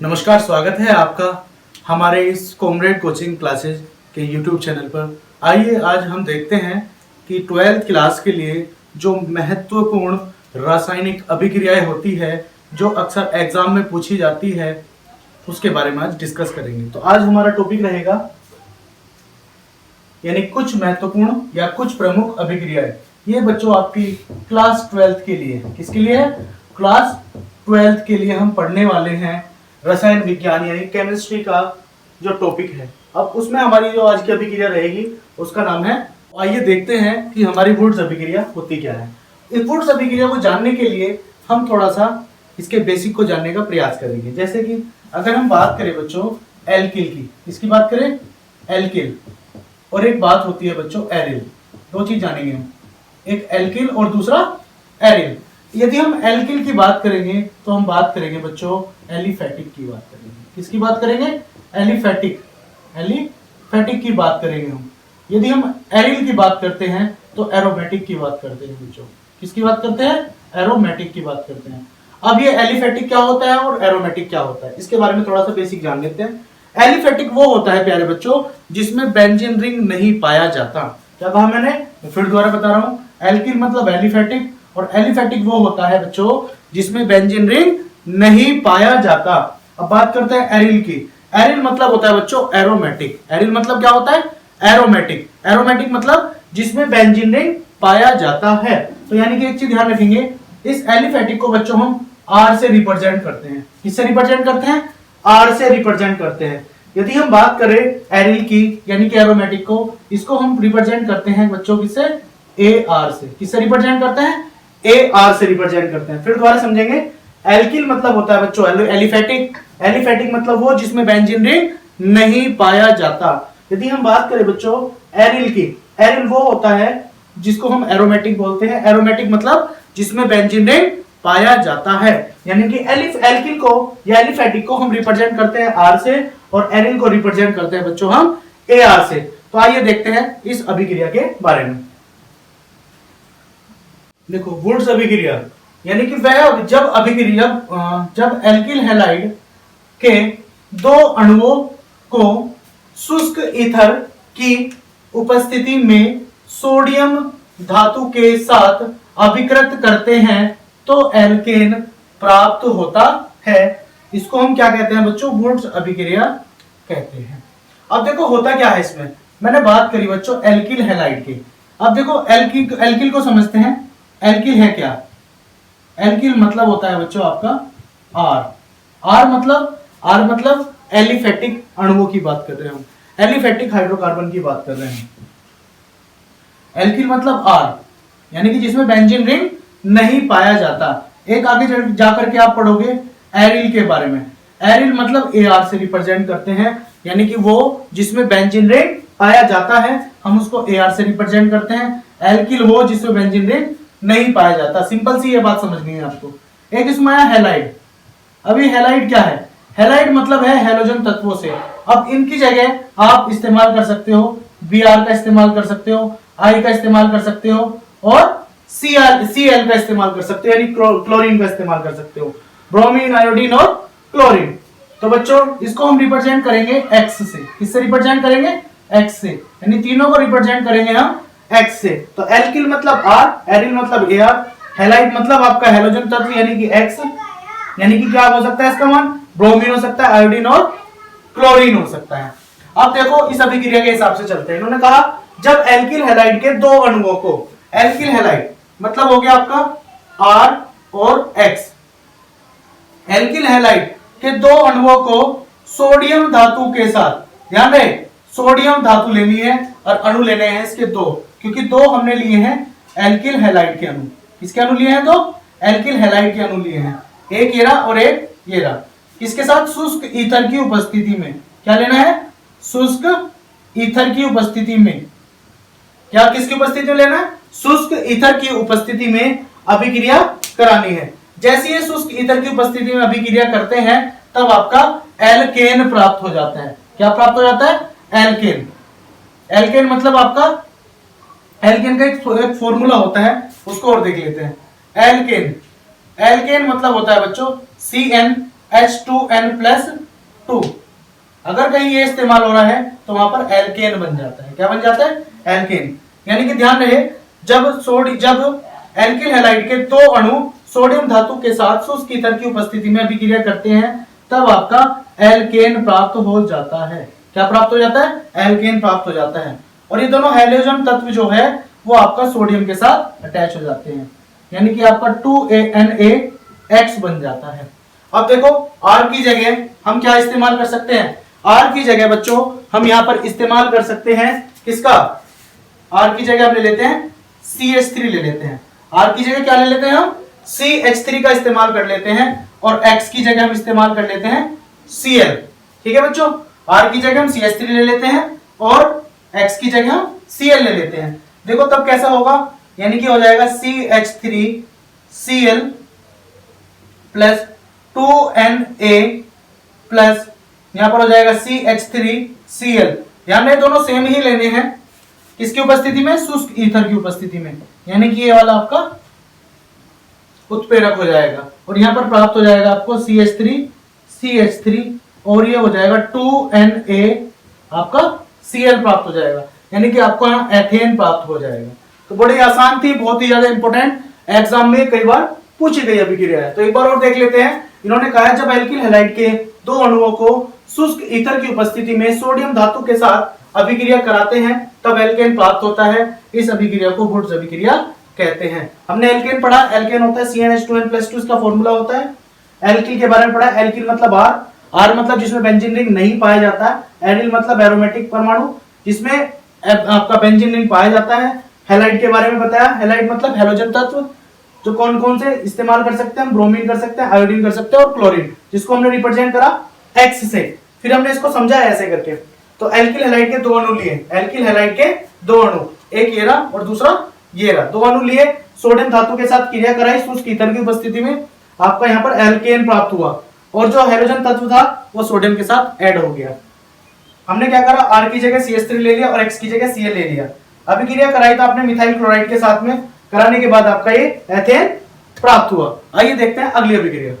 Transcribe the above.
नमस्कार, स्वागत है आपका हमारे इस कॉमरेड कोचिंग क्लासेज के यूट्यूब चैनल पर। आइए आज हम देखते हैं कि 12th क्लास के लिए जो महत्वपूर्ण रासायनिक अभिक्रियाएं होती है जो अक्सर एग्जाम में पूछी जाती है उसके बारे में आज डिस्कस करेंगे। तो आज हमारा टॉपिक रहेगा यानी कुछ महत्वपूर्ण या कुछ प्रमुख अभिक्रियाएं। ये बच्चों आपकी क्लास 12th के लिए है। किसके लिए है? क्लास 12th के लिए हम पढ़ने वाले हैं रसायन विज्ञान यानी केमिस्ट्री का जो टॉपिक है। अब उसमें हमारी जो आज की अभिक्रिया रहेगी उसका नाम है, आइए देखते हैं कि हमारी वुड्स अभिक्रिया होती क्या है। इस वुड्स अभिक्रिया को जानने के लिए हम थोड़ा सा इसके बेसिक को जानने का प्रयास करेंगे। जैसे कि अगर हम बात करें बच्चों एल्किल की, इसकी बात करें एल्किल, और एक बात होती है बच्चों एरिल। दो चीज जानेंगे हम, एक एल्किल और दूसरा एरिल। यदि हम एल्किल की बात करेंगे तो हम बात करेंगे बच्चों एलिफेटिक की बात करेंगे। किसकी बात करेंगे? एलिफेटिक की बात करेंगे हम। यदि हम एरिल की बात करते हैं तो एरोमेटिक की बात करते हैं बच्चों। किसकी बात करते हैं? एरोमेटिक की बात करते हैं। अब ये एलिफेटिक क्या होता है और एरोमेटिक क्या होता है इसके बारे में थोड़ा सा बेसिक जान लेते हैं। एलिफेटिक वो होता है प्यारे बच्चों जिसमें बेंजीन रिंग नहीं पाया जाता। क्या कहा मैंने? फिर दोबारा बता रहा हूं, एल्किल मतलब एलिफेटिक, और एलिफेटिक वो होता है बच्चों जिसमें बेंजीन रिंग नहीं पाया जाता। अब बात करते हैं एरिल की। एरिल मतलब होता है बच्चों एरोमेटिक। एरिल मतलब क्या होता है? एरोमेटिक। एरोमेटिक मतलब जिसमें बेंजीन रिंग पाया जाता है। तो यानी कि एक चीज ध्यान रखेंगे, इस एलिफेटिक को बच्चों हम आर से रिप्रेजेंट करते हैं। किससे रिप्रेजेंट करते हैं? आर से रिप्रेजेंट करते हैं। यदि हम बात करें एरिल की यानी कि एरोमेटिक को, इसको हम रिप्रेजेंट करते हैं बच्चों किससे? ए आर से। किससे रिप्रेजेंट करते हैं? ए आर से रिप्रेजेंट करते हैं। फिर दोबारा समझेंगे, एल्किल मतलब होता है बच्चों एलिफेटिक। एलिफेटिक मतलब वो जिसमें बेंजीन रिंग नहीं पाया जाता। यदि हम बात करें बच्चों एरिल की, एरिल वो होता है जिसको हम एरोमेटिक बोलते हैं। एरोमेटिक मतलब जिसमें बेंजीन रिंग पाया जाता है। यानी कि एल्किल को या एलिफेटिक को हम रिप्रेजेंट करते हैं आर से और एरिल को रिप्रेजेंट करते हैं बच्चों हम ए आर से। तो आइए देखते हैं इस अभिक्रिया के बारे में। देखो वुड्स अभिक्रिया यानी कि वह जब एल्किल हैलाइड के दो अणुओं को शुष्क ईथर की उपस्थिति में सोडियम धातु के साथ अभिकृत करते हैं तो एल्केन प्राप्त होता है। इसको हम क्या कहते हैं बच्चों? वुड्स अभिक्रिया कहते हैं। अब देखो होता क्या है इसमें, मैंने बात करी बच्चों एल्किल हैलाइड की। अब देखो एल्किल को समझते हैं। एल्किल है क्या? एल्किल मतलब होता है बच्चों आपका आर। आर मतलब एलिफेटिक अणुओं की बात कर रहे हैं हम, एलिफेटिक हाइड्रोकार्बन की बात कर रहे हैं। एल्किल मतलब आर यानी कि जिसमें बेंजीन रिंग नहीं पाया जाता। एक आगे जाकर के आप पढ़ोगे एरिल के बारे में। एरिल मतलब ए आर से रिप्रेजेंट करते हैं यानी कि वो जिसमें बेंजीन रिंग पाया जाता है हम उसको ए आर से रिप्रेजेंट करते हैं। एल्किल वो जिसमें बेंजीन रिंग नहीं पाया जाता। सिंपल सी ये बात समझनी है आपको। एक इसमें आया हैलाइड। अभी हैलाइड क्या है? हैलाइड मतलब है हैलोजन तत्वों से। अब इनकी जगह आप इस्तेमाल कर सकते हो Br का इस्तेमाल कर सकते हो, I का इस्तेमाल कर सकते हो और Cl का इस्तेमाल कर सकते हो यानी क्लोरीन का इस्तेमाल कर सकते हो। ब्रोमीन, आयोडीन और क्लोरीन। तो बच्चों इसको हम रिप्रेजेंट करेंगे X से। किससे रिप्रेजेंट करेंगे? X से। यानी तीनों को रिप्रेजेंट करेंगे हम X से। तो एल्किल मतलब R, एरिल मतलब Ar, हैलाइड मतलब आपका हैलोजन तत्व यानी कि X। यानी कि क्या हो सकता है इसका मान? ब्रोमीन हो सकता है, आयोडीन और क्लोरीन हो सकता है। अब देखो इस अभिक्रिया के हिसाब से चलते हैं। इन्होंने कहा जब एल्किल हैलाइड के दो अणुओं को, एल्किल हैलाइड मतलब हो गया आपका R और X, एल्किल हैलाइड के दो अणुओं को सोडियम धातु के साथ, ध्यान रहे सोडियम धातु लेनी है और अणु लेने हैं इसके दो, क्योंकि दो हमने लिए हैं एल्किल हैलाइड के अणु। किसके अणु लिए हैं? दो एल्किल हैलाइड के अणु लिए हैं, एक ये रहा और एक ये रहा। इसके साथ शुष्क ईथर की उपस्थिति में क्या लेना है? शुष्क ईथर की उपस्थिति में। क्या किसकी उपस्थिति में लेना है? शुष्क ईथर की उपस्थिति में अभिक्रिया करानी है। जैसे ये शुष्क ईथर की उपस्थिति में अभिक्रिया करते हैं तब आपका एल्केन प्राप्त हो जाता है। क्या प्राप्त हो जाता है? एल्केन। एल्केन मतलब आपका, एल्केन का एक फॉर्मूला होता है उसको और देख लेते हैं। एल्केन मतलब होता है बच्चों CN H2N+2। अगर कहीं ये इस्तेमाल हो रहा है तो वहां पर एल्केन बन जाता है। क्या बन जाता है? एल्केन। यानी कि ध्यान रहे, जब एल्किल हैलाइड के दो अणु सोडियम धातु के साथ शुष्क ईथर की उपस्थिति में अभिक्रिया करते हैं तब आपका एल्केन प्राप्त हो जाता है। क्या प्राप्त हो जाता है? एल्केन प्राप्त हो जाता है। और ये दोनों हैलोजन तत्व जो है वो आपका सोडियम के साथ अटैच हो जाते हैं, यानी कि आपका 2NaX बन जाता है। अब देखो R की जगह हम क्या इस्तेमाल कर सकते हैं? R की जगह बच्चों हम यहां पर इस्तेमाल कर सकते हैं किसका? R की जगह हम ले लेते हैं CH3 ले लेते हैं। R की जगह क्या ले लेते हैं? हम CH3 का इस्तेमाल कर लेते हैं और X की जगह हम इस्तेमाल कर लेते हैं Cl। ठीक है बच्चों, R की जगह हम CH3 ले लेते हैं और X की जगह हम Cl ले लेते हैं। देखो तब कैसा होगा, यानी कि हो जाएगा CH3Cl प्लस 2Na प्लस यहां पर हो जाएगा CH3Cl। ध्यान रहे दोनों सेम ही लेने हैं। किसकी उपस्थिति में? शुष्क ईथर की उपस्थिति में, यानी कि ये वाला आपका उत्प्रेरक हो जाएगा और यहां पर प्राप्त हो जाएगा आपको CH3 और ये हो जाएगा 2Na आपका Cl प्राप्त हो जाएगा, यानी कि आपको यहां एथेन प्राप्त हो जाएगा। तो बड़ी आसान थी, बहुत ही ज्यादा इंपॉर्टेंट, एग्जाम में कई बार पूछी गई अभिक्रिया है। तो एक बार और देख लेते हैं। इन्होंने कहा जब एल्किल हैलाइड के दो अणुओं को शुष्क ईथर की उपस्थिति में सोडियम धातु के साथ अभिक्रिया कराते हैं तब एल्केन प्राप्त होता है। इस अभिक्रिया को वुड्स अभिक्रिया कहते हैं। हमने एल्केन पढ़ा, एल्केन होता है CnH2n+2, इसका फॉर्मूला होता है। एल्किल के बारे में पढ़ा, एल्किल मतलब R मतलब जिसमें बेंजीन रिंग नहीं पाया जाता है, एरिल मतलब एरोमेटिक परमाणु जिसमें आपका बेंजीन रिंग पाया जाता है। हैलाइड के बारे में बताया, हैलाइड मतलब हैलोजन तत्व जो कौन कौन से इस्तेमाल कर सकते हैं? ब्रोमीन कर सकते हैं, आयोडीन कर सकते हैं और क्लोरीन, जिसको हमने रिप्रेजेंट करा X से। फिर हमने इसको समझा ऐसे करके। तो एल्किल हैलाइड के दो अणु लिए, एल्किल हैलाइड के दो अणु, एक ये रहा और दूसरा ये रहा, दो अणु लिए, सोडियम धातु के साथ क्रिया कराई शुष्क ईथर की उपस्थिति में, आपका यहाँ पर एल्केन प्राप्त हुआ और जो हाइड्रोजन तत्व था वो सोडियम के साथ ऐड हो गया। हमने क्या करा? R की जगह CH3 ले लिया और X की जगह Cl ले लिया। अभिक्रिया कराई तो आपने मिथाइल क्लोराइड के साथ में, कराने के बाद आपका ये एथेन प्राप्त हुआ। आइए देखते हैं अगली अभिक्रिया।